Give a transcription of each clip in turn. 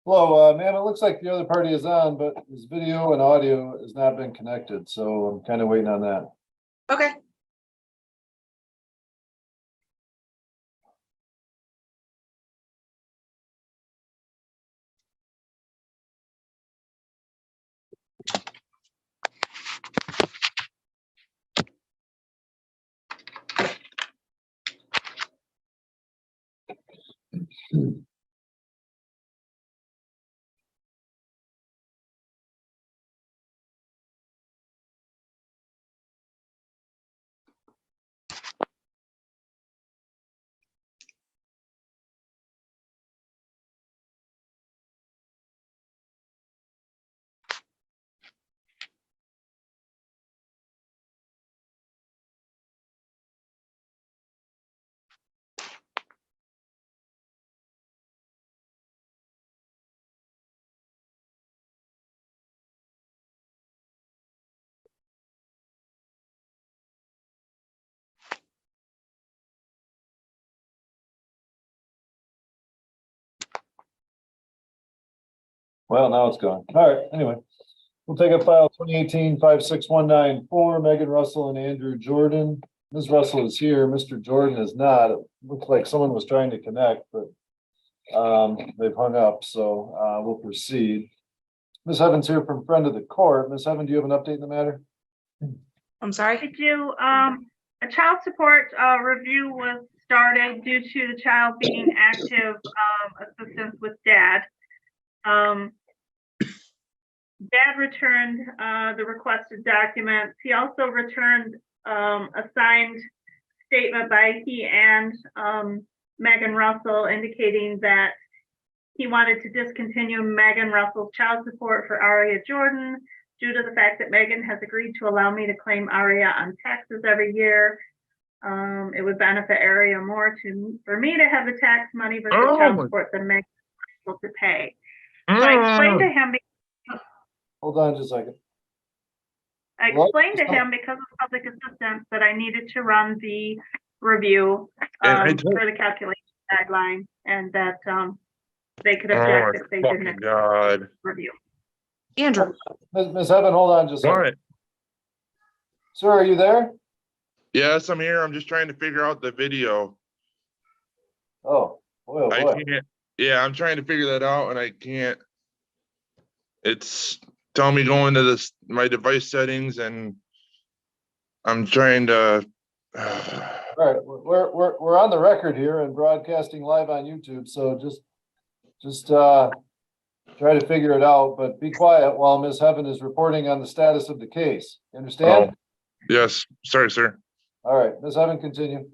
Hello, ma'am, it looks like the other party is on, but his video and audio has not been connected, so I'm kind of waiting on that. Okay. Well, now it's gone. All right, anyway. We'll take up file 2018-56194, Megan Russell and Andrew Jordan. Ms. Russell is here, Mr. Jordan is not. It looks like someone was trying to connect, but they've hung up, so we'll proceed. Ms. Evans here from Friend of the Court. Ms. Evans, do you have an update in the matter? I'm sorry. I do. A child support review was started due to the child being active assistance with dad. Dad returned the requested documents. He also returned a signed statement by he and Megan Russell indicating that he wanted to discontinue Megan Russell's child support for Aria Jordan due to the fact that Megan has agreed to allow me to claim Aria on taxes every year. It would benefit Aria more for me to have the tax money versus child support than Megan able to pay. So I explained to him. Hold on just a second. I explained to him because of public assistance that I needed to run the review for the calculation guideline, and that they could object if they didn't review. Andrew. Ms. Evan, hold on just a second. What? Sir, are you there? Yes, I'm here. I'm just trying to figure out the video. Oh, boy, oh I boy. can't. Yeah, I'm trying to figure that out, and I can't. It's telling me go into my device settings, and I'm trying to. All right, we're on the record here and broadcasting live on YouTube, so just try to figure it out, but be quiet while Ms. Heaven is reporting on the status of the case. You understand? Oh, yes, sorry, sir. All right, Ms. Heaven, continue.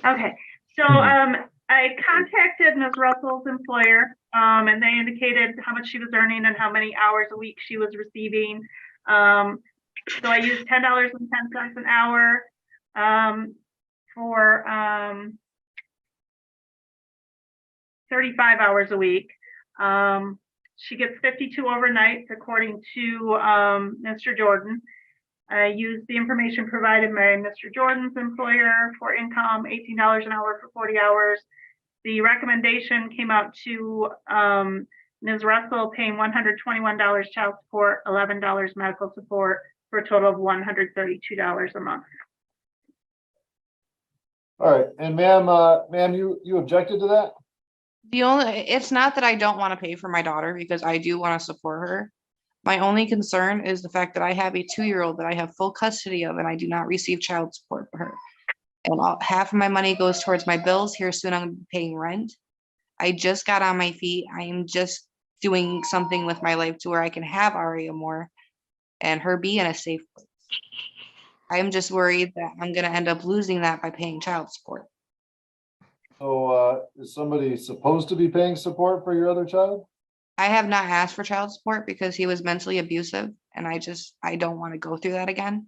Okay, so I contacted Ms. Russell's employer, and they indicated how much she was earning and how many hours a week she was receiving. So I used $10.10 an hour for 35 hours a week. She gets 52 overnights according to Mr. Jordan. I used the information provided by Mr. Jordan's employer for income, $18 an hour for 40 hours. The recommendation came out to Ms. Russell paying $121 child support, $11 medical support, for a total of $132 a month. All right, and ma'am, you objected to that? It's not that I don't want to pay for my daughter, because I do want to support her. My only concern is the fact that I have a 2-year-old that I have full custody of, and I do not receive child support for her. And half of my money goes towards my bills. Here soon I'm paying rent. I just got on my feet. I am just doing something with my life to where I can have Aria more and her be in a safe place. I'm just worried that I'm going to end up losing that by paying child support. So is somebody supposed to be paying support for your other child? I have not asked for child support because he was mentally abusive, and I don't want to go through that again.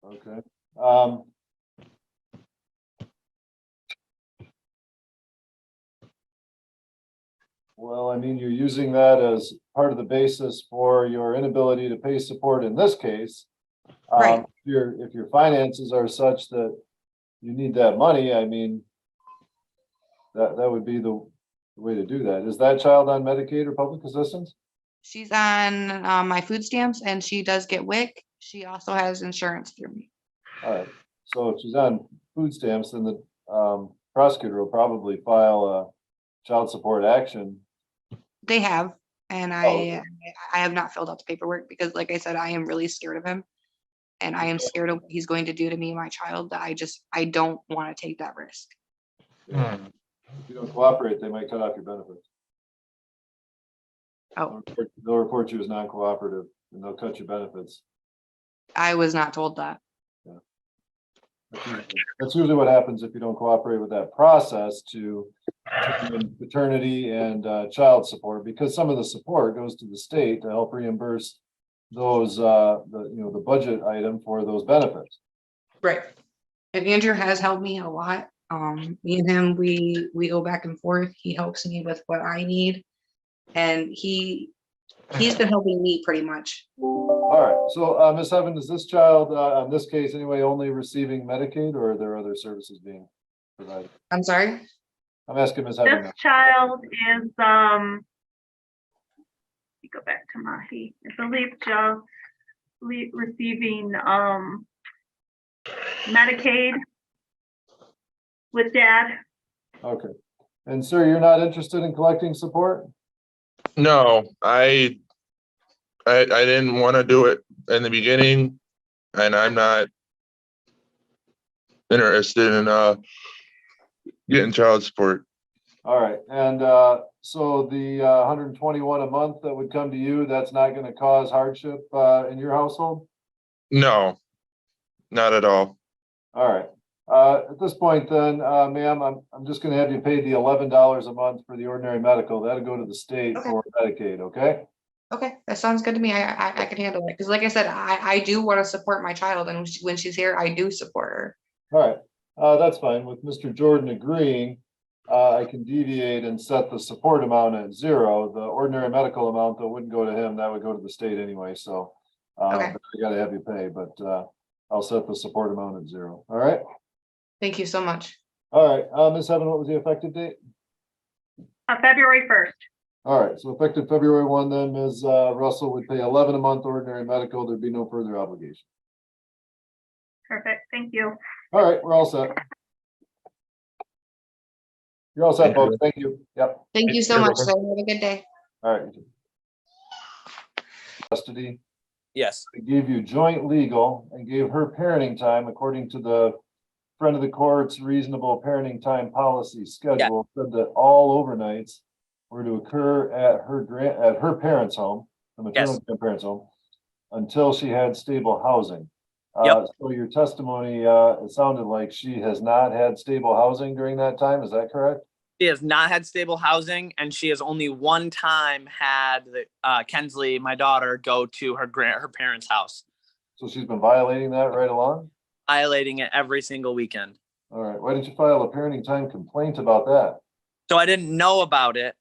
Okay. Well, I mean, you're using that as part of the basis for your inability to pay support in this case. Right. If your finances are such that you need that money, I mean, that would be the way to do that. Is that child on Medicaid or public assistance? She's on my food stamps and she does get WIC. She also has insurance through me. All right, so if she's on food stamps, then the prosecutor will probably file a child support action. They have, and okay. I have not filled out the paperwork because like I said, I am really scared of him. And I am scared of what he's going to do to me and my child, that I don't want to take that risk. Yeah. If you don't cooperate, they might cut off your benefits. Oh, They'll report you as non-cooperative and they'll cut your benefits. I was not told that. That's usually what happens if you don't cooperate with that process to determine paternity and child support, because some of the support goes to the state to help reimburse those the budget item for those benefits. Right. And Andrew has helped me a lot. Me and him, we go back and forth. He helps me with what I need. And he's been helping me pretty much. All right, so Ms. Heaven, is this child, in this case anyway, only receiving Medicaid, or are there other services being provided? I'm sorry? I'm asking Ms. Heaven. This child is, let me go back to Mahi. I believe just receiving, Medicaid with dad. Okay, and sir, you're not interested in collecting support? No, I didn't want to do it in the beginning, and I'm not interested in getting child support. All right, and so the 121 a month that would come to you, that's not going to cause hardship in your household? No, not at all. All right. At this point then, ma'am, I'm just gonna have you pay the $11 a month for the ordinary medical. That'll go to the state Okay. for Medicaid, okay? Okay, that sounds good to me. I can handle it. Because like I said, I do want to support my child. And when she's here, I do support her. All right, that's fine. With Mr. Jordan agreeing, I can deviate and set the support amount at 0. The ordinary medical amount that wouldn't go to him, that would go to the state anyway, so. Okay. I gotta have you pay, but I'll set the support amount at 0, all right? Thank you so much. All right, Ms. Heaven, what was the effective date? February 1st. All right, so effective February 1, then Ms. Russell would pay 11 a month ordinary medical. There'd be no further obligation. Perfect, thank you. All right, we're all set. You're all set, folks. Thank you. Yep. Thank you so much, sir. Have a good day. All right. You too. Custody. Yes, I gave you joint legal and gave her parenting time according to the friend of the court's reasonable parenting time policy schedule. Said that all overnights were to occur at her parents' home, the maternal grandparents' home, until she had stable housing. So your testimony, it sounded like she has not had stable housing during that time. Is that correct? she has not had stable housing, and she has only one time had Kensley, my daughter, go to her parents' house, So she's been violating that right along? violating it every single weekend. All right. Why didn't you file a parenting time complaint about that? So I didn't know about it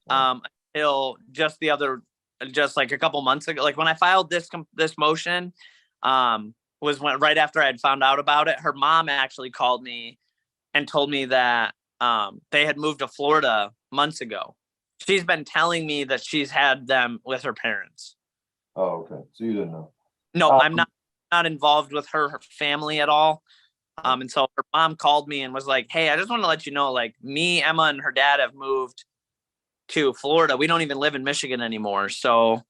until just like a couple months ago. Like when I filed this motion, was right after I had found out about it. Her mom actually called me and told me that they had moved to Florida months ago. She's been telling me that she's had them with her parents. Oh, okay. So you didn't know. No, I'm not involved with her family at all. And so her mom called me and was like, "Hey, I just want to let you know, like me, Emma, and her dad have moved to Florida. We don't even live in Michigan anymore." So,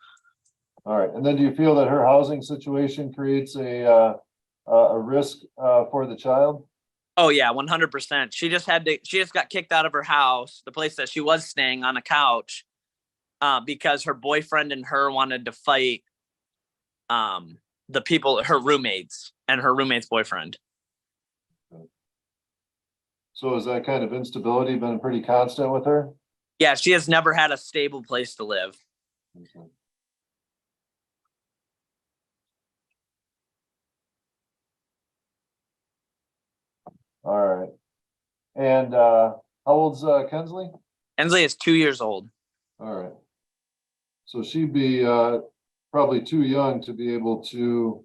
all right. And then do you feel that her housing situation creates a risk for the child? oh yeah, 100%. She just got kicked out of her house, the place that she was staying, on a couch, because her boyfriend and her wanted to fight the people, her roommates, and her roommate's boyfriend. So has that kind of instability been pretty constant with her? Yeah, she has never had a stable place to live. Okay. All right. And how old's Kensley? Ensley is 2 years old. All right. So she'd be probably too young to be able to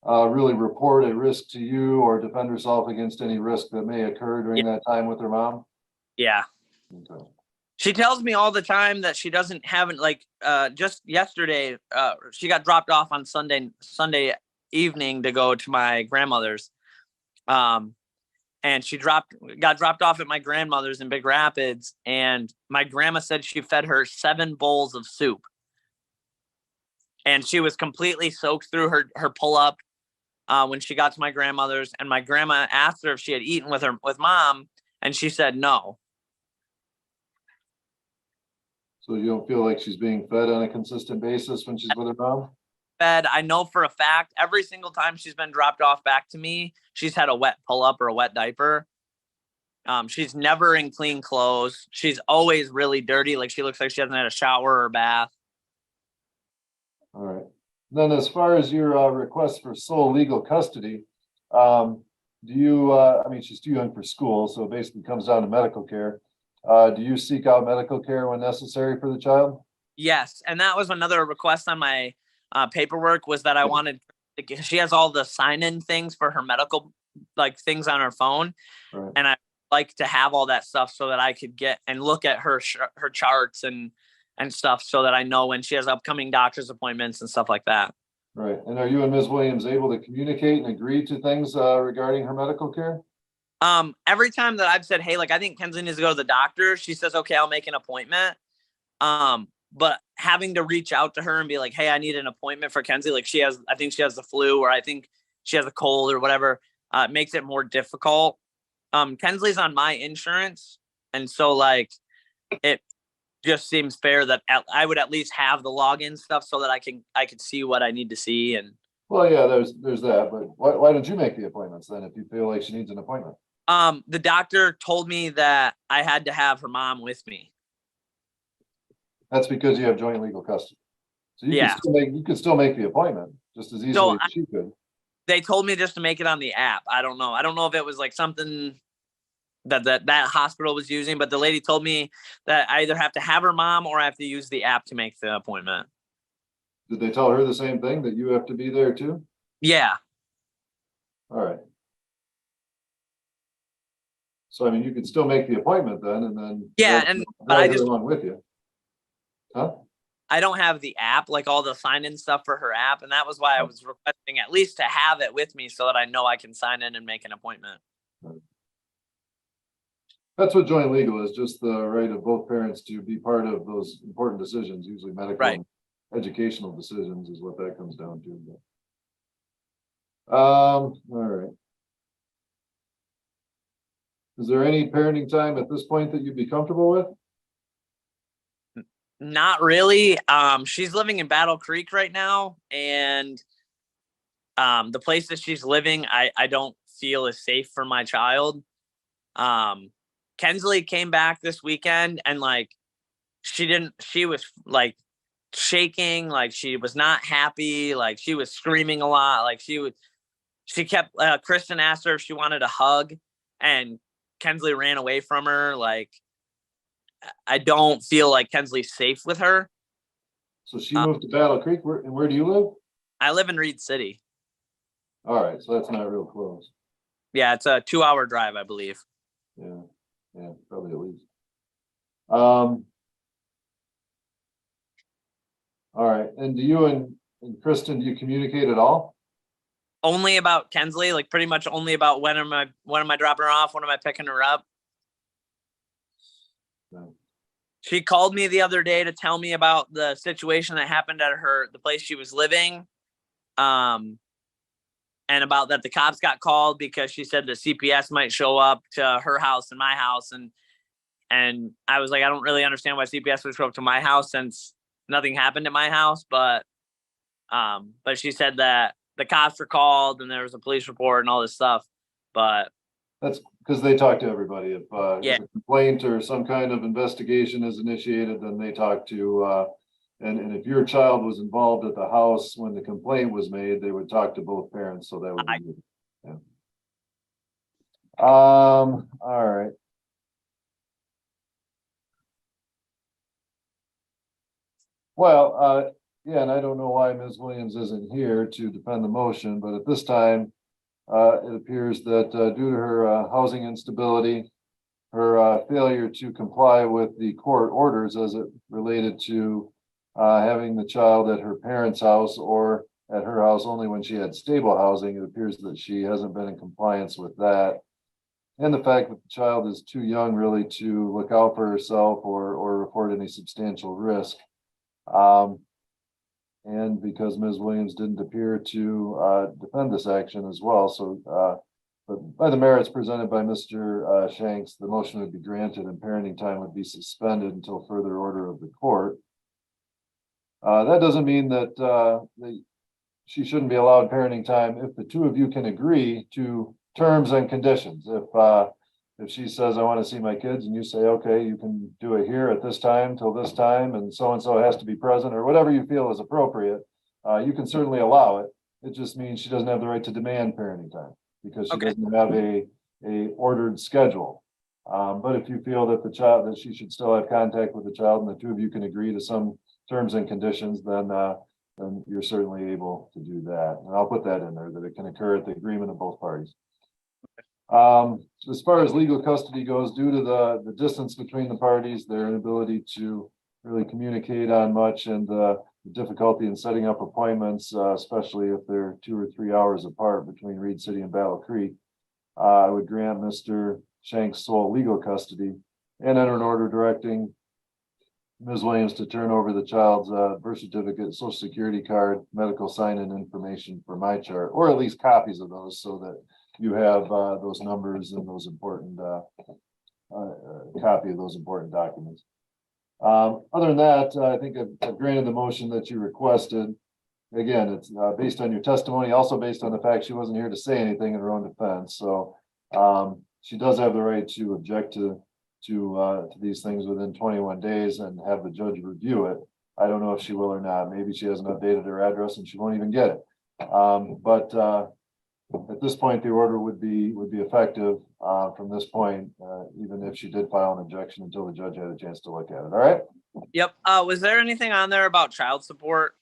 really report a risk to you or defend herself against any risk that may occur during that time with her mom? Yeah. Okay. She tells me all the time that she doesn't have it. Like just yesterday, she got dropped off on Sunday evening to go to my grandmother's. And she got dropped off at my grandmother's in Big Rapids. And my grandma said she fed her 7 bowls of soup. And she was completely soaked through her pull-up when she got to my grandmother's. And my grandma asked her if she had eaten with mom, and she said no. So you don't feel like she's being fed on a consistent basis when she's with her mom? Fed, I know for a fact, every single time she's been dropped off back to me, she's had a wet pull-up or a wet diaper. She's never in clean clothes. She's always really dirty. Like she looks like she hasn't had a shower or bath. All right. Then as far as your request for sole legal custody, do you, I mean, she's too young for school, so it basically comes down to medical care. Do you seek out medical care when necessary for the child? Yes. And that was another request on my paperwork, was that I wanted, she has all the sign-in things for her medical like things on her phone. Right. And I like to have all that stuff so that I could get and look at her charts and stuff, so that I know when she has upcoming doctor's appointments and stuff like that. Right. And are you and Ms. Williams able to communicate and agree to things regarding her medical care? Every time that I've said, hey, like I think Kenzie needs to go to the doctor, she says, okay, I'll make an appointment. But having to reach out to her and be like, hey, I need an appointment for Kenzie. Like I think she has the flu, or I think she has a cold or whatever, makes it more difficult. Kensley's on my insurance. And so like, it just seems fair that I would at least have the login stuff so that I could see what I need to see. And well, yeah, there's that, but why don't you make the appointments then if you feel like she needs an appointment? the doctor told me that I had to have her mom with me. That's because you have joint legal custody. So you Yeah. can still make the appointment just as easily as she could. They told me just to make it on the app. I don't know if it was like something that hospital was using, but the lady told me that I either have to have her mom or I have to use the app to make the appointment. Did they tell her the same thing, that you have to be there too? Yeah. All right. So I mean, you could still make the appointment then, and then but I just along with you. Huh? I don't have the app, like all the sign-in stuff for her app, and that was why I was requesting at least to have it with me so that I know I can sign in and make an appointment. That's what joint legal is, just the right of both parents to be part of those important decisions, usually medical Right. and educational decisions is what that comes down to. All right. Is there any parenting time at this point that you'd be comfortable with? Not really. She's living in Battle Creek right now, and the place that she's living, I don't feel is safe for my child. Kensley came back this weekend, and like she was like shaking, like she was not happy, like she was screaming a lot, like she kept Kristen asked her if she wanted a hug, and Kensley ran away from her. Like, I don't feel like Kensley's safe with her. So she moved to Battle Creek. Where do you live? I live in Reed City. All right, so that's not real close. Yeah, it's a 2-hour drive, I believe. Yeah, probably at least. All right, and do you and Kristen, do you communicate at all? Only about Kensley, like pretty much only about when am I dropping her off, when am I picking her up. No. She called me the other day to tell me about the situation that happened at the place she was living. And about that the cops got called because she said the CPS might show up to her house and my house. And I was like, I don't really understand why CPS would show up to my house since nothing happened at my house. But she said that the cops were called and there was a police report and all this stuff. But that's because they talk to everybody. If a complaint or some kind of investigation is initiated, then they talk to and if your child was involved at the house when the complaint was made, they would talk to both parents. So that would be yeah. All right. Well, Yeah, and I don't know why Ms. Williams isn't here to defend the motion, but at this time, it appears that due to her housing instability, her failure to comply with the court orders as it related to having the child at her parents' house or at her house only when she had stable housing, it appears that she hasn't been in compliance with that. And the fact that the child is too young really to look out for herself or report any substantial risk. And because Ms. Williams didn't appear to defend this action as well, so but by the merits presented by Mr. Shanks, the motion would be granted and parenting time would be suspended until further order of the court. That doesn't mean that she shouldn't be allowed parenting time if the two of you can agree to terms and conditions. If she says, I want to see my kids, and you say, okay, you can do it here at this time till this time, and so has to be present, or whatever you feel is appropriate, you can certainly allow it. It just means she doesn't have the right to demand parenting time because she doesn't have a ordered schedule. But if you feel that that she should still have contact with the child and the two of you can agree to some terms and conditions, then you're certainly able to do that. And I'll put that in there, that it can occur at the agreement of both parties. As far as legal custody goes, due to the distance between the parties, their inability to really communicate on much, and the difficulty in setting up appointments, especially if they're 2 or 3 hours apart between Reed City and Battle Creek, I would grant Mr. Shanks sole legal custody and enter an order directing Ms. Williams to turn over the child's birth certificate, social security card, medical sign-in information for my chart, or at least copies of those, so that you have those numbers and those important copy of those important documents. Other than that, I think I've granted the motion that you requested. Again, it's based on your testimony, also based on the fact she wasn't here to say anything in her own defense. So she does have the right to object to these things within 21 days and have the judge review it. I don't know if she will or not. Maybe she hasn't updated her address and she won't even get it. But at this point, the order would be effective from this point, even if she did file an objection until the judge had a chance to look at it. All right. Yep. Was there anything on there about child support?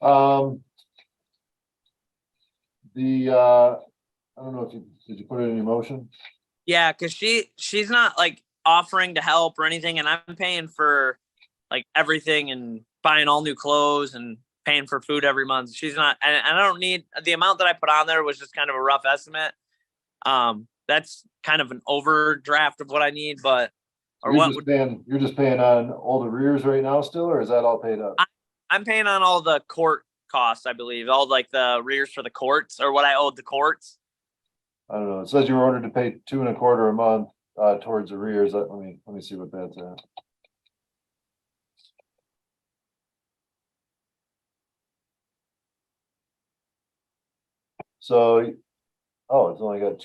I don't know if did you put it in your motion? Yeah, because she's not like offering to help or anything, and I'm paying for like everything and buying all new clothes and paying for food every month. She's not, and I don't need the amount that I put on there was just kind of a rough estimate. That's kind of an overdraft of what I need, but You're just paying on all the arrears right now still, or is that all paid up? I'm paying on all the court costs, I believe, all like the arrears for the courts or what I owed the courts. I don't know. It says you were ordered to pay $2.25 a month towards arrears. Let me see what that's at. So, oh, it's only got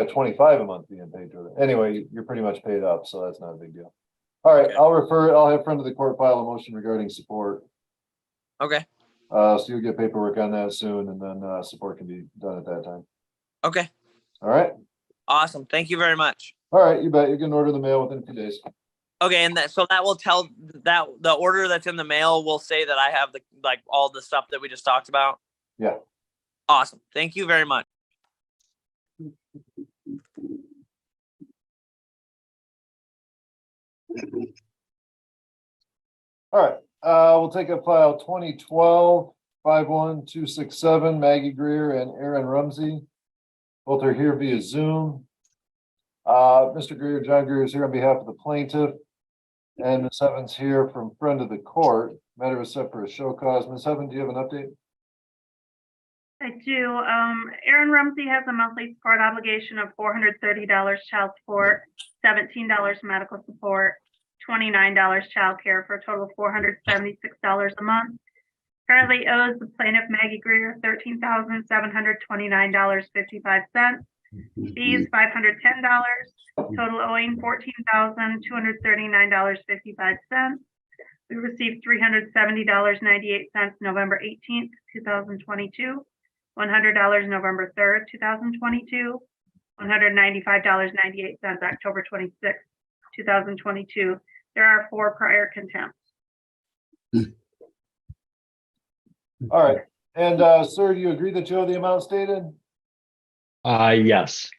25 a month being paid to it. Anyway, you're pretty much paid up, so that's not a big deal. All right, okay. I'll have friend of the court file a motion regarding support. Okay. So you'll get paperwork on that soon, and then support can be done at that time. Okay. All right. Awesome. Thank you very much. All right, you bet. You can order the mail within a few days. Okay, and so that will tell that the order that's in the mail will say that I have all the stuff that we just talked about. Yeah. Awesome. Thank you very much. All right, we'll take up file 2012-51267, Maggie Greer and Aaron Rumsey. Both are here via Zoom. Mr. Greer, John Greer is here on behalf of the plaintiff, and Ms. Evans here from friend of the court. Matter is set for a show cause. Ms. Evans, do you have an update? I do. Aaron Rumsey has a monthly support obligation of $430 child support, $17 medical support, $29 child care, for a total of $476 a month. Currently owes the plaintiff Maggie Greer $13,729.55. Fees $510. Total owing $14,239.55. We received $370.98 November 18th, 2022. $100 November 3rd, 2022. $195.98 October 26th, 2022. There are 4 prior contempts. All right, and, sir, do you agree that you owe the amount stated? Yes,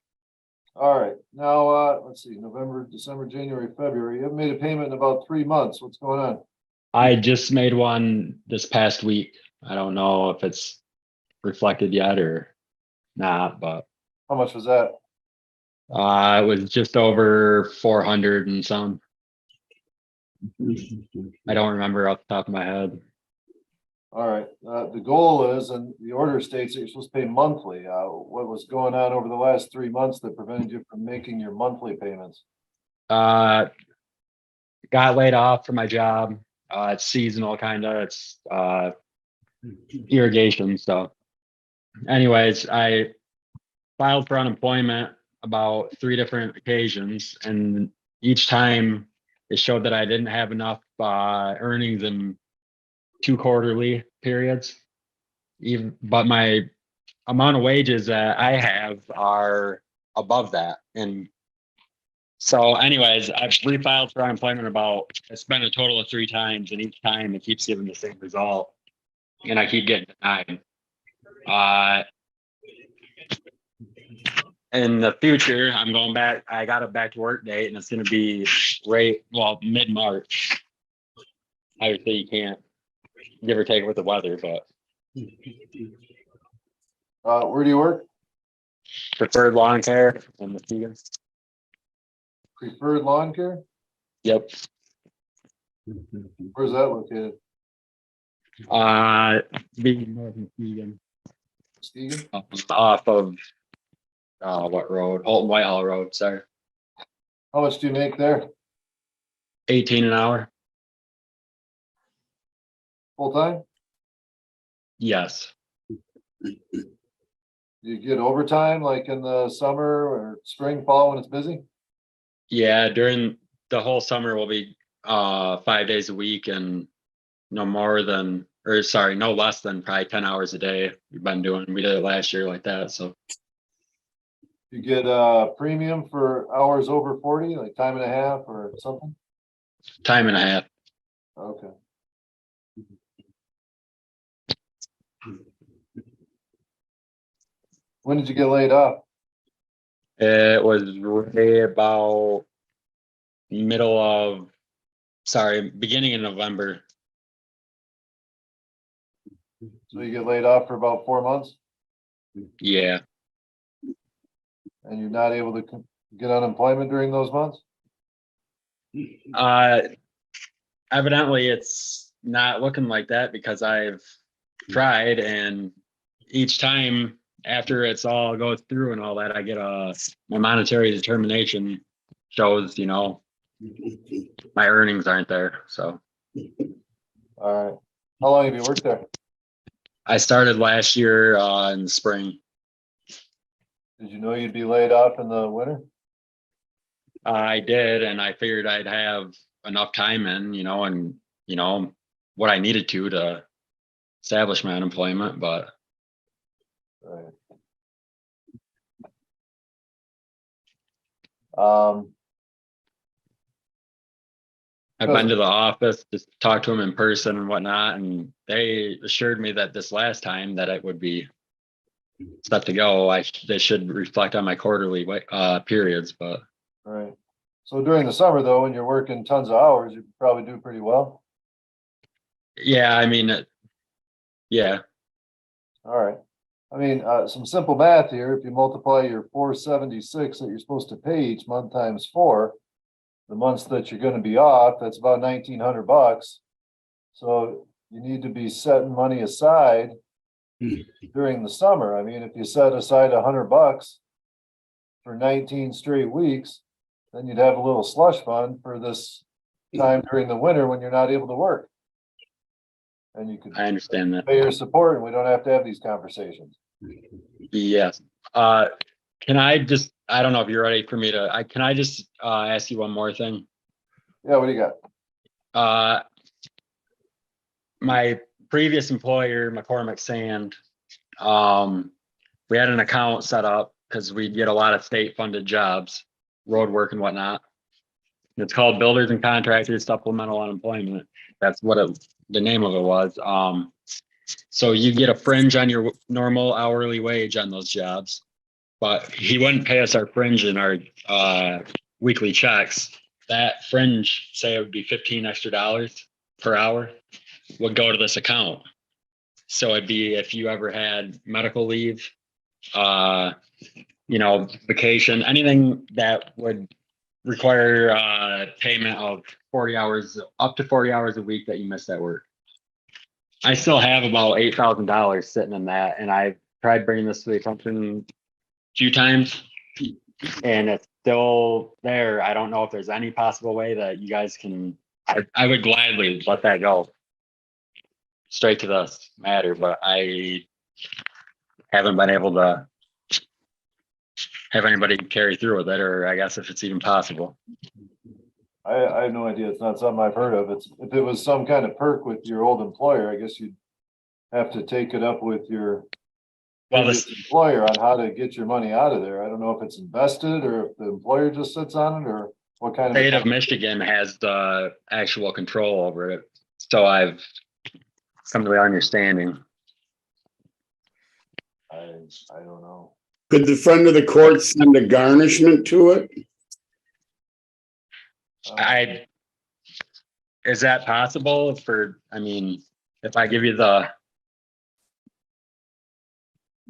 All right, now, let's see, November, December, January, February, you haven't made a payment in about 3 months. What's going on? I just made one this past week. I don't know if it's reflected yet or not, but How much was that? it was just over 400 and some. I don't remember off the top of my head. All right, the goal is, and the order states that you're supposed to pay monthly. What was going on over the last 3 months that prevented you from making your monthly payments? Got laid off from my job. It's seasonal kind of. It's irrigation. So anyways, I filed for unemployment about 3 different occasions, and each time it showed that I didn't have enough earnings in 2 quarterly periods. But my amount of wages that I have are above that. And so anyways, I've refiled for unemployment it's been a total of 3 times, and each time it keeps giving the same result. And I keep getting denied. In the future, I'm going back. I got a back to work date, and it's going to be mid-March. Obviously, you can't give or take with the weather, but Where do you work? preferred lawn care in Muskegon. Preferred Lawn Care? Yep. Where's that located? Being north of Muskegon, Muskegon? off of what road? Holton Whitehall Road. Sorry, How much do you make there? 18 an hour. Full time? Yes. Do you get overtime like in the summer or spring, fall when it's busy? Yeah, during the whole summer will be 5 days a week, and no less than probably 10 hours a day. We did it last year like that. So You get a premium for hours over 40, like time and a half or something? time and a half. Okay. When did you get laid off? It was right about beginning of November. So you get laid off for about 4 months Yeah. and you're not able to get unemployment during those months? Evidently it's not looking like that, because I've tried, and each time after it's all goes through and all that, I get my monetary determination shows, my earnings aren't there. So All right. How long have you worked there? I started last year in the spring. Did you know you'd be laid off in the winter? I did, and I figured I'd have enough time and what I needed to establish my unemployment, but Right. I've been to the office to talk to them in person and whatnot, and they assured me that this last time that it would be set to go. They should reflect on my quarterly periods, but Right. So during the summer though, when you're working tons of hours, you probably do pretty well. yeah, I mean, yeah, All right. I mean, some simple math here. If you multiply your 476 that you're supposed to pay each month times 4, the months that you're going to be off, that's about $1,900. So you need to be setting money aside during the summer. I mean, if you set aside $100 for 19 straight weeks, then you'd have a little slush fund for this time during the winter when you're not able to work. And you could I understand that. pay your support, and we don't have to have these conversations. Yes. Can I just, I don't know if you're ready for me to, can I just ask you one more thing? Yeah, what do you got? My previous employer, McCormick Sand, we had an account set up because we get a lot of state funded jobs, road work and whatnot. It's called Builders and Contractors Supplemental Unemployment. That's what the name of it was. So you get a fringe on your normal hourly wage on those jobs. But he wouldn't pay us our fringe in our weekly checks. That fringe, say it would be $15 extra per hour, would go to this account. So it'd be if you ever had medical leave, vacation, anything that would require payment of 40 hours, up to 40 hours a week that you missed at work. I still have about $8,000 sitting in that, and I've tried bringing this to the attention a few times, and it's still there. I don't know if there's any possible way that you guys can, I would gladly let that go straight to this matter, but I haven't been able to have anybody carry through with it, or I guess if it's even possible. I have no idea. It's not something I've heard of. If it was some kind of perk with your old employer, I guess you'd have to take it up with your previous employer on how to get your money out of there. I don't know if it's invested or if the employer just sits on it or what kind of. State of Michigan has the actual control over it. So I've come to the understanding. I don't know. Could the friend of the court send a garnishment to it? Is that possible if I give you the,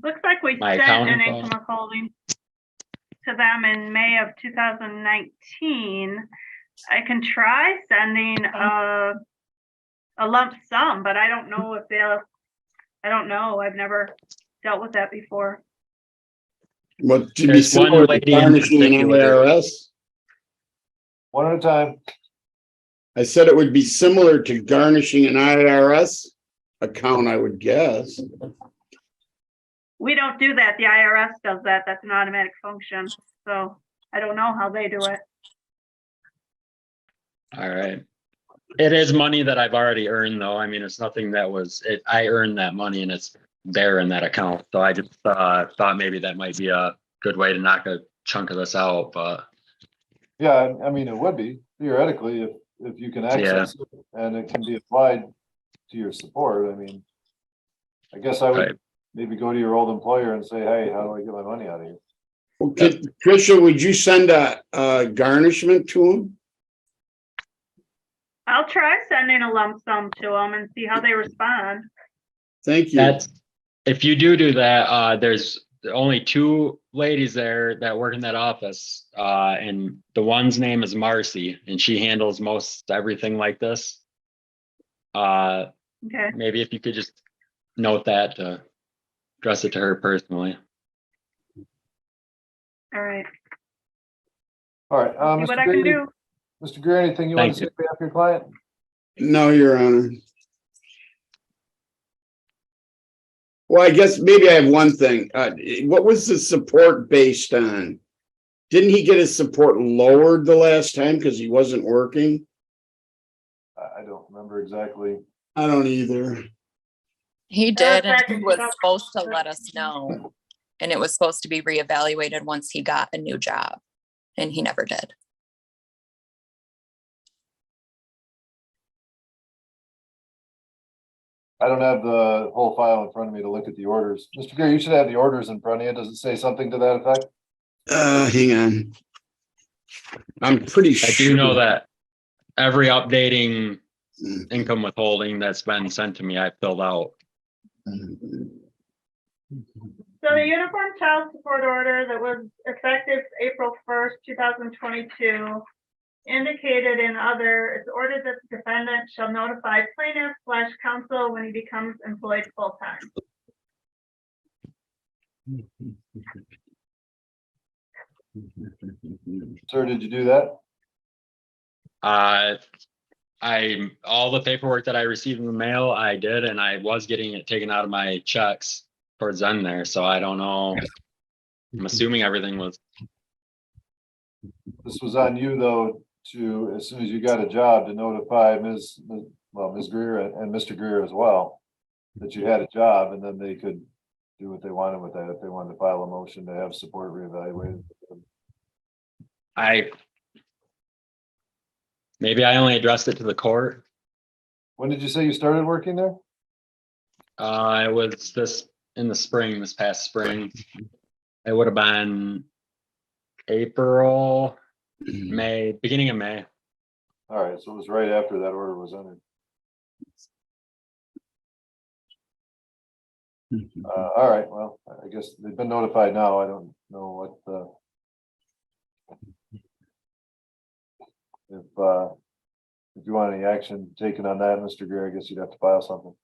Looks like we My sent account an info. income withholding to them in May of 2019. I can try sending a lump sum, but I don't know if I don't know. I've never dealt with that before. What to be There's one similar to lady in garnishing an particular. IRS? One at a time. I said it would be similar to garnishing an IRS account, I would guess. We don't do that. The IRS does that. That's an automatic function. So I don't know how they do it. All right. It is money that I've already earned though. I mean, it's nothing that I earned that money and it's there in that account. So I just thought maybe that might be a good way to knock a chunk of this out, but. Yeah, I mean, it would be theoretically if you can access it and it can be applied to your support. I mean, I guess I would maybe go to your old employer and say, hey, how do I get my money out of here? Well, Tricia, would you send a garnishment to him? I'll try sending a lump sum to them and see how they respond. Thank you. If you do that, there's only two ladies there that work in that office. And the one's name is Marcy and she handles most everything like this. Okay. Maybe if you could just note that to address it to her personally. All right. All right. See what I can do. Mr. Greer, anything you want to say about your client? No, Your Honor. Well, I guess maybe I have one thing. What was the support based on? Didn't he get his support lowered the last time because he wasn't working? I don't remember exactly. I don't either. He did, and back he in was 2000. supposed to let us know. And it was supposed to be reevaluated once he got a new job, and he never did. I don't have the whole file in front of me to look at the orders. Mr. Greer, you should have the orders in front of you. Does it say something to that effect? Hang on. I'm pretty sure. I do know that every updating income withholding that's been sent to me, I filled out. So the Uniform Child Support Order that was effective April 1st, 2022 indicated in other, it's ordered that the defendant shall notify plaintiff/counsel when he becomes employed full-time. Sir, did you do that? All the paperwork that I received in the mail, I did, and I was getting it taken out of my checks towards the end there. So I don't know. I'm assuming everything was. This was on you though, to, as soon as you got a job, to notify Ms. Greer and Mr. Greer as well, that you had a job, and then they could do what they wanted with that if they wanted to file a motion to have support reevaluated. Maybe I only addressed it to the court. When did you say you started working there? It was in the spring, this past spring. It would have been April, May, beginning of May. All right, so it was right after that order was entered. All right, well, I guess they've been notified now. I don't know what if you want any action taken on that, Mr. Greer, I guess you'd have to file something.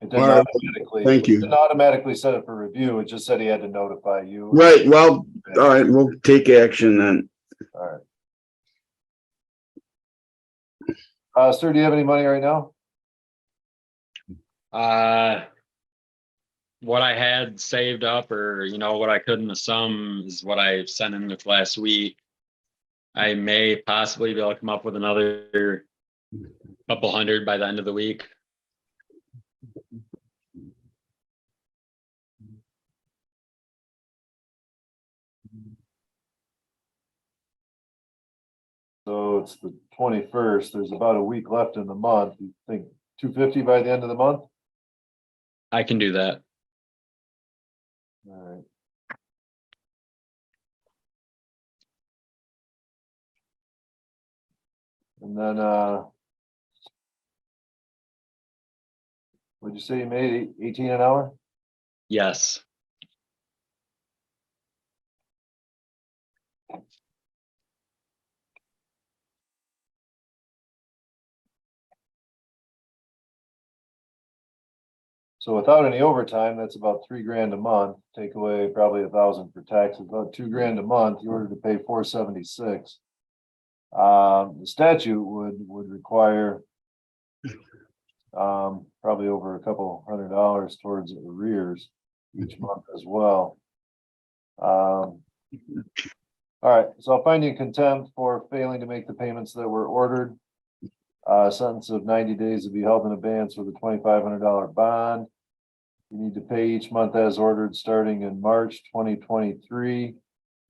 It didn't All right, automatically, thank you. it didn't automatically set it for review. It just said he had to notify you. Right, well, all right, we'll take action then. All right. Sir, do you have any money right now? What I had saved up, or what I couldn't sum, is what I sent in this last week. I may possibly be able to come up with another couple hundred by the end of the week. So it's the 21st. There's about a week left in the month. You think 250 by the end of the month? I can do that. All right. And then, what'd you say you made 18 an hour? Yes. So without any overtime, that's about $3 grand a month. Take away probably 1,000 for taxes, about $2 grand a month. You order to pay $476. The statute would require probably over a couple $100 towards arrears each month as well. All right, so I'll find you in contempt for failing to make the payments that were ordered. Sentence of 90 days to be held in abeyance with a $2,500 bond. You need to pay each month as ordered starting in March 2023. You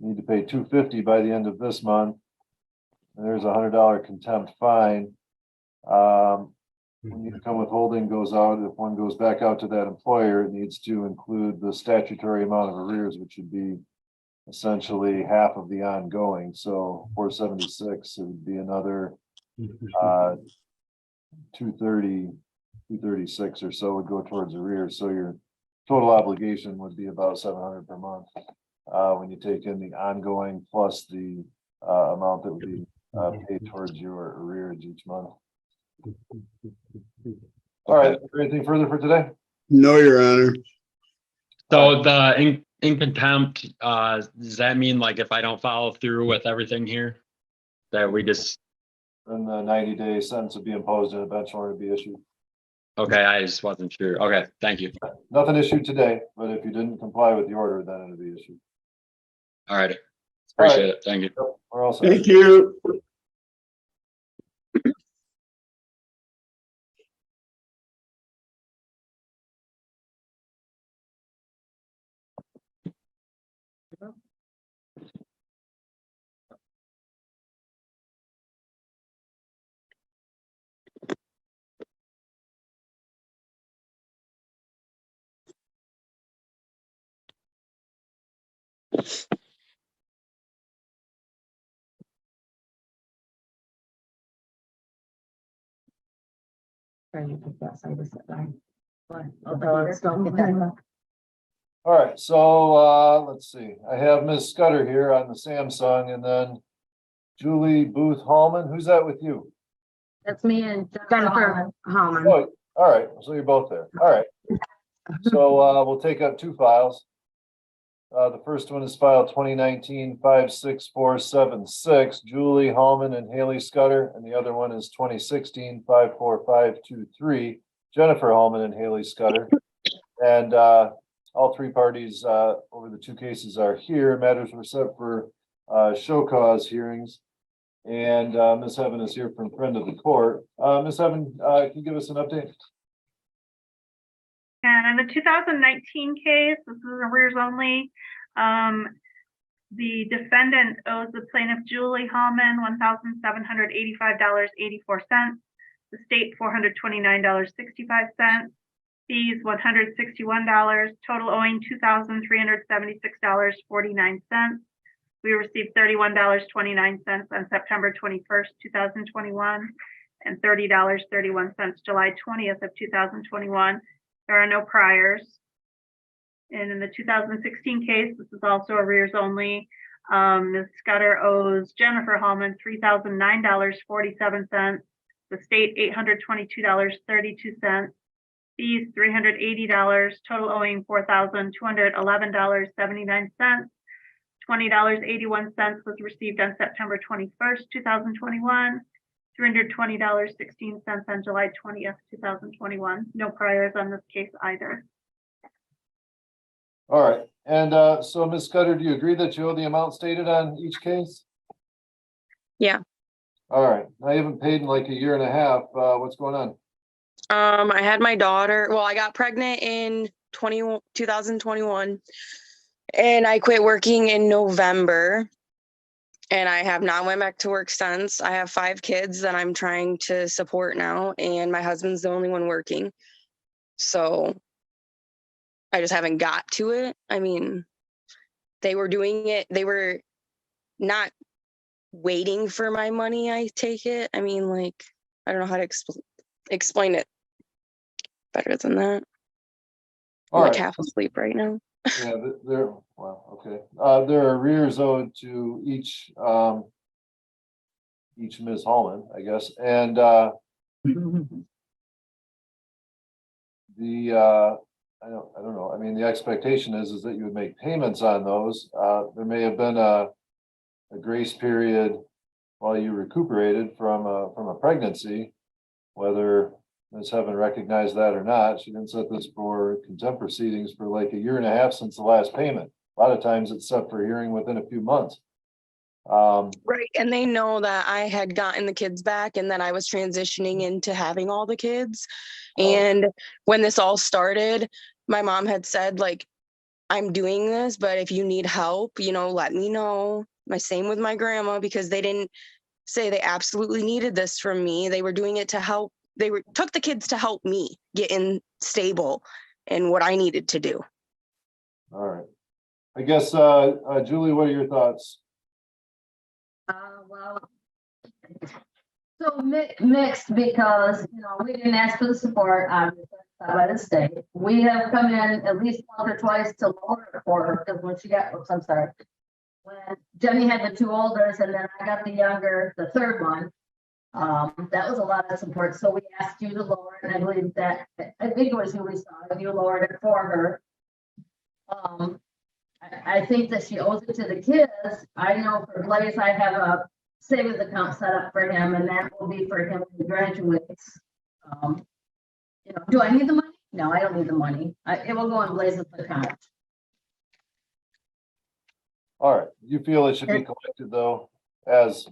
need to pay $250 by the end of this month. And there's a $100 contempt fine. When the income withholding goes out, if one goes back out to that employer, it needs to include the statutory amount of arrears, which would be essentially half of the ongoing. So 476, it would be another 230, 236 or so would go towards arrears. So your total obligation would be about 700 per month. When you take in the ongoing plus the amount that would be paid towards your arrears each month. All right, anything further for today? No, Your Honor. So the in contempt, does that mean like if I don't follow through with everything here, that we just, Then the 90-day sentence would be imposed and a bench warrant would be issued. okay, I just wasn't sure. Okay, thank you. Nothing issued today, but if you didn't comply with the order, then it'll be issued. All right. Appreciate it. Thank you. Yep, we're all set. Thank you. All right, so let's see. I have Ms. Scudder here on the Samsung and then Julie Booth Hallman. Who's that with you? That's me and Jennifer Hallman. Oh, all right, so you're both there. All right. So we'll take up two files. The first one is file 2019-56476, Julie Hallman and Haley Scudder, and the other one is 2016-54523, Jennifer Hallman and Haley Scudder. And all three parties over the two cases are here. Matters were set for show cause hearings. And Ms. Heaven is here from friend of the court. Ms. Heaven, can you give us an update? And in the 2019 case, this is arrears only. The defendant owes the plaintiff Julie Hallman $1,785.84. The state $429.65. Fees, $161, total owing $2,376.49. We received $31.29 on September 21st, 2021, and $30.31 July 20th of 2021. There are no priors. And in the 2016 case, this is also arrears only. Ms. Scudder owes Jennifer Hallman $3,009.47. The state $822.32. Fees $380. Total owing $4,211.79. $20.81 was received on September 21st, 2021. $320.16 on July 20th, 2021. No priors on this case either. All right, and so Ms. Scudder, do you agree that you owe the amount stated on each case? Yeah. All right, I haven't paid in like a year and a half. What's going on? I had my daughter, well, I got pregnant in 2021 and I quit working in November and I have not went back to work since. I have 5 kids that I'm trying to support now and my husband's the only one working. So I just haven't got to it. I mean, they were doing it. They were not waiting for my money, I take it. I mean, like, I don't know how to explain it better than that. All I'm like right. half asleep right now. Yeah, there, well, okay. There are arrears owed to each Ms. Hallman, I guess, and I don't know. I mean, the expectation is that you would make payments on those. There may have been a grace period while you recuperated from a pregnancy, whether Ms. Heaven recognized that or not. She didn't set this for contempt proceedings for like a year and a half since the last payment. A lot of times it's set for hearing within a few months. Right. And they know that I had gotten the kids back and then I was transitioning into having all the kids. And when this all started, my mom had said, like, I'm doing this, but if you need help, you know, let me know. Same with my grandma, because they didn't say they absolutely needed this from me. They were doing it to help. Took the kids to help me get in stable and what I needed to do. All right. I guess, Julie, what are your thoughts? Well, so mixed because, you know, we didn't ask for the support, obviously, by the state. We have come in at least once or twice to lower it for her because when she got, oops, I'm sorry. When Jenny had the 2 olders and then I got the younger, the 3rd one, that was a lot of support. So we asked you to lower it, and I believe that, I think it was you, Lisa, you lowered it for her. I think that she owes it to the kids. I know for Blaze, I have a savings account set up for him, and that will be for him when he graduates. You know, do I need the money? No, I don't need the money. It will go on Blaze's account. All right, you feel it should be collected though, as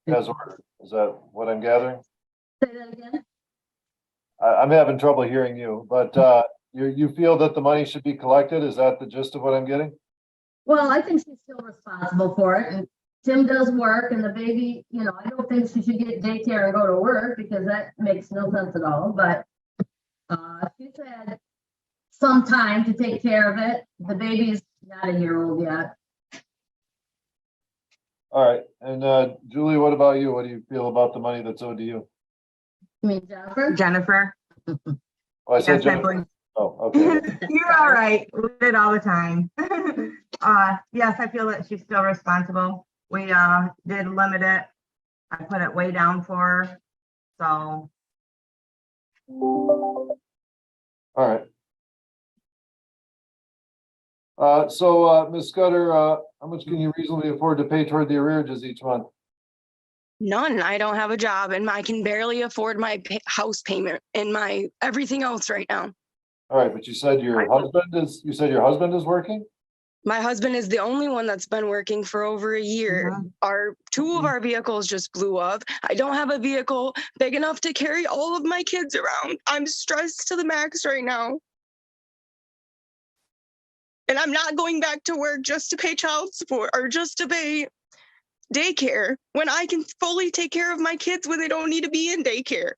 ordered. Is that what I'm gathering? Say that again? I'm having trouble hearing you, but you feel that the money should be collected? Is that the gist of what I'm getting? Well, I think she's still responsible for it, and Tim does work, and the baby, you know, I don't think she should get daycare and go to work because that makes no sense at all, but she's had some time to take care of it. The baby's not a year old yet. All right, and Julie, what about you? What do you feel about the money that's owed to you? You mean Jennifer? Jennifer. Oh, I said Yes, I Jennifer. believe. Oh, okay. You're all right. We did all the time. Yes, I feel that she's still responsible. We did limit it. I put it way down for her. So. All right. Ms. Scudder, how much can you reasonably afford to pay toward the arrearages each month? None. I don't have a job and I can barely afford my house payment and my everything else right now. All right, but you said your husband is working? My husband is the only one that's been working for over a year. Two of our vehicles just blew up. I don't have a vehicle big enough to carry all of my kids around. I'm stressed to the max right now. And I'm not going back to work just to pay child support or just to pay daycare when I can fully take care of my kids when they don't need to be in daycare.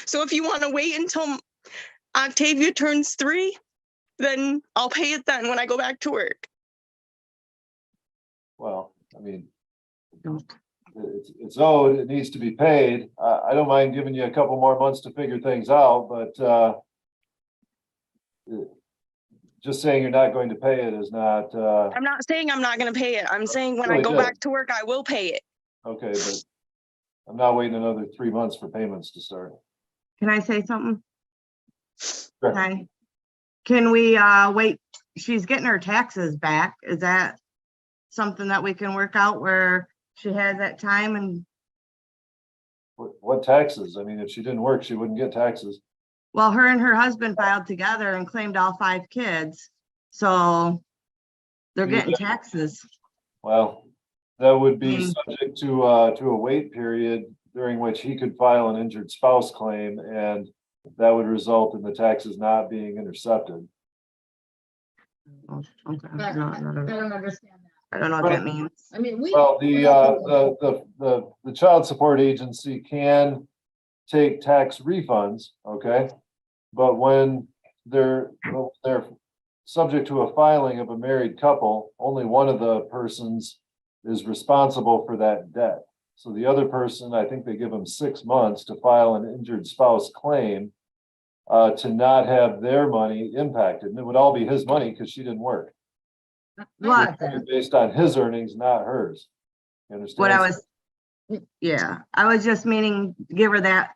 So if you want to wait until Octavia turns 3, then I'll pay it then when I go back to work. Well, I mean, it's owed, it needs to be paid. I don't mind giving you a couple more months to figure things out, but just saying you're not going to pay it is not, I'm not saying I'm not going to pay it. I'm saying when I really go did. back to work, I will pay it. okay, but I'm not waiting another 3 months for payments to start. Can I say something? Sure. Okay. Can we wait? She's getting her taxes back. Is that something that we can work out where she has that time? And What taxes? I mean, if she didn't work, she wouldn't get taxes. well, her and her husband filed together and claimed all 5 kids. So they're Yeah. getting taxes. Well, that would be Mm. subject to a wait period during which he could file an injured spouse claim, and that would result in the taxes not being intercepted. Oh, okay. But I don't understand that. I don't know what that means. I mean, we. Well, the child support agency can take tax refunds, okay? But when they're subject to a filing of a married couple, only one of the persons is responsible for that debt. So the other person, I think they give them 6 months to file an injured spouse claim to not have their money impacted. And it would all be his money because she didn't work. What? Based on his earnings, not hers. You understand? What I was, yeah, I was just meaning, give her that.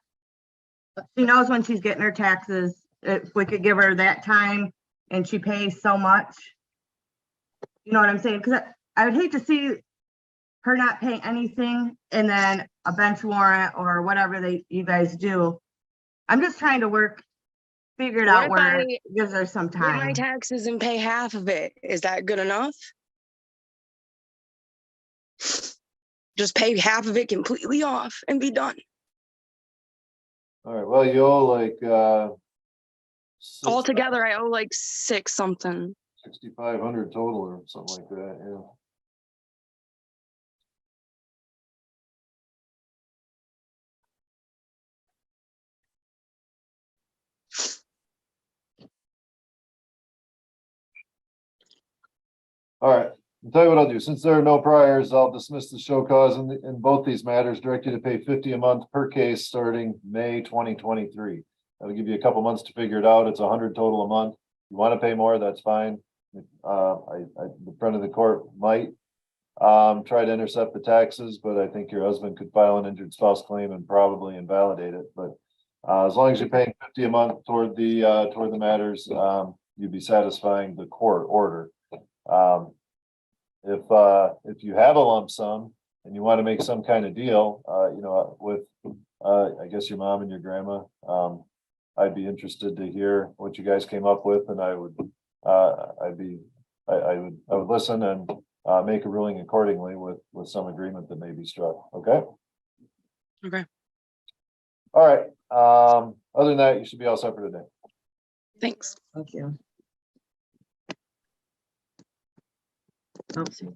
She knows when she's getting her taxes, if we could give her that time and she pays so much. You know what I'm saying? Because I would hate to see her not pay anything and then a bench warrant or whatever you guys do. I'm just trying to figure it What out if where I it gives her some Pay my time. taxes and pay half of it. Is that good enough? Just pay half of it completely off and be done. All right, well, you owe like, Altogether, I owe like 6 something. 6,500 total or something like that, yeah. All right, I'll tell you what I'll do. Since there are no priors, I'll dismiss the show cause in both these matters, direct you to pay 50 a month per case starting May 2023. That'll give you a couple months to figure it out. It's 100 total a month. You want to pay more, that's fine. The front of the court might try to intercept the taxes, but I think your husband could file an injured spouse claim and probably invalidate it. But as long as you're paying 50 a month toward the matters, you'd be satisfying the court order. If you have a lump sum and you want to make some kind of deal, with I guess your mom and your grandma, I'd be interested to hear what you guys came up with, and I would listen and make a ruling accordingly with some agreement that may be struck. Okay. Okay. All right. Other than that, you should be all set for today. Thanks. Thank you. Oh, see.